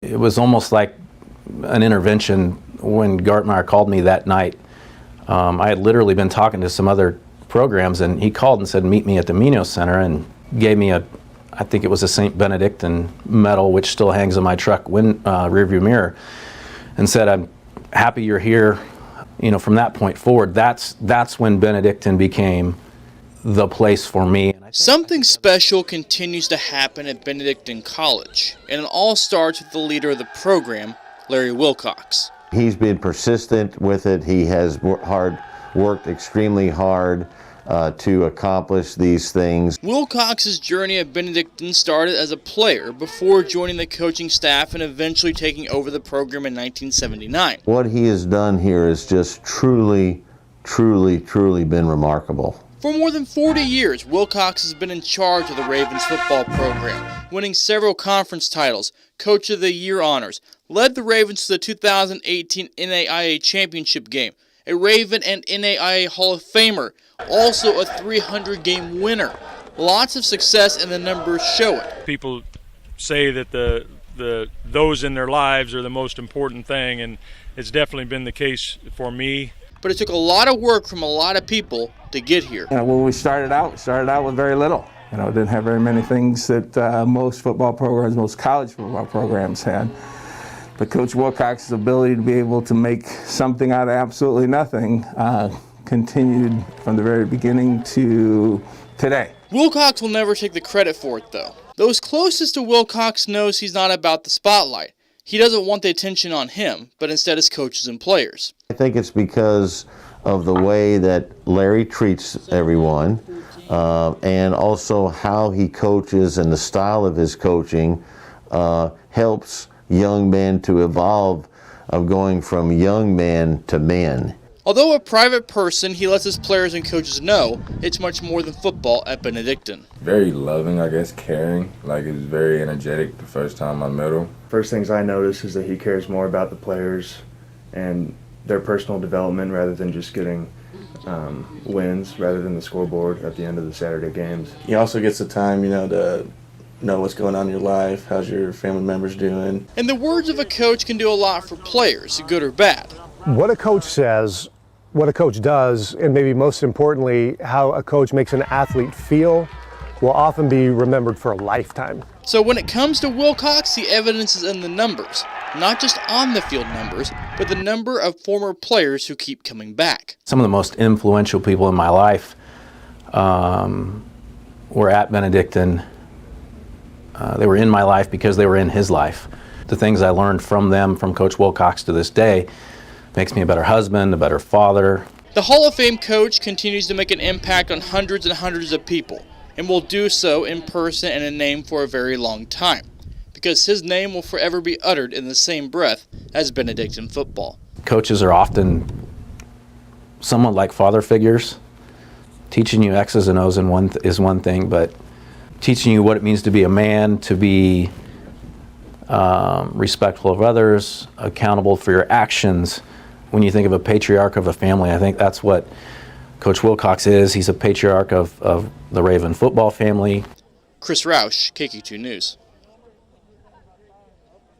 it was almost like an intervention when Gartmeyer called me that night. I had literally been talking to some other programs, and he called and said, meet me at the Munoz Center, and gave me I think it was a St. Benedictine medal, which still hangs in my truck rearview mirror, and said, I'm happy you're here. You know, from that point forward, that's when Benedictine became the place for me. Something special continues to happen at Benedictine College, and it all starts with the leader of the program, Larry Wilcox. He's been persistent with it. He has worked extremely hard to accomplish these things. Wilcox's journey at Benedictine started as a player before joining the coaching staff and eventually taking over the program in 1979. What he has done here has just truly been remarkable. For more than 40 years, Wilcox has been in charge of the Ravens football program, winning several conference titles, Coach of the Year honors, led the Ravens to the 2018 NAIA championship game, a Raven and NAIA Hall of Famer, also a 300-game winner. Lots of success, and the numbers show it. People say that those in their lives are the most important thing, and it's definitely been the case for me. But it took a lot of work from a lot of people to get here. When we started out with very little. Didn't have very many things that most football programs, most college football programs had. But Coach Wilcox's ability to be able to make something out of absolutely nothing continued from the very beginning to today. Wilcox will never take the credit for it, though. Those closest to Wilcox knows he's not about the spotlight. He doesn't want the attention on him, but instead his coaches and players. I think it's because of the way that Larry treats everyone, and also how he coaches and the style of his coaching helps young men to evolve, of going from young man to man. Although a private person, he lets his players and coaches know it's much more than football at Benedictine. Very loving, I guess, caring. Like, he was very energetic the first time I met him. First things I notice is that he cares more about the players and their personal development rather than just getting wins, rather than the scoreboard at the end of the Saturday games. He also gets the time, to know what's going on in your life, how's your family members doing. And the words of a coach can do a lot for players, good or bad. What a coach says, what a coach does, and maybe most importantly, how a coach makes an athlete feel, will often be remembered for a lifetime. So when it comes to Wilcox, the evidence is in the numbers. Not just on the field numbers, but the number of former players who keep coming back. Some of the most influential people in my life were at Benedictine. They were in my life because they were in his life. The things I learned from them, from Coach Wilcox to this day, makes me a better husband, a better father. The Hall of Fame coach continues to make an impact on hundreds and hundreds of people, and will do so in person and in name for a very long time, because his name will forever be uttered in the same breath as Benedictine football. Coaches are often somewhat like father figures. Teaching you X's and O's is one thing, but teaching you what it means to be a man, to be respectful of others, accountable for your actions. When you think of a patriarch of a family, I think that's what Coach Wilcox is. He's a patriarch of the Raven football family. Chris Roush, KQ2 News.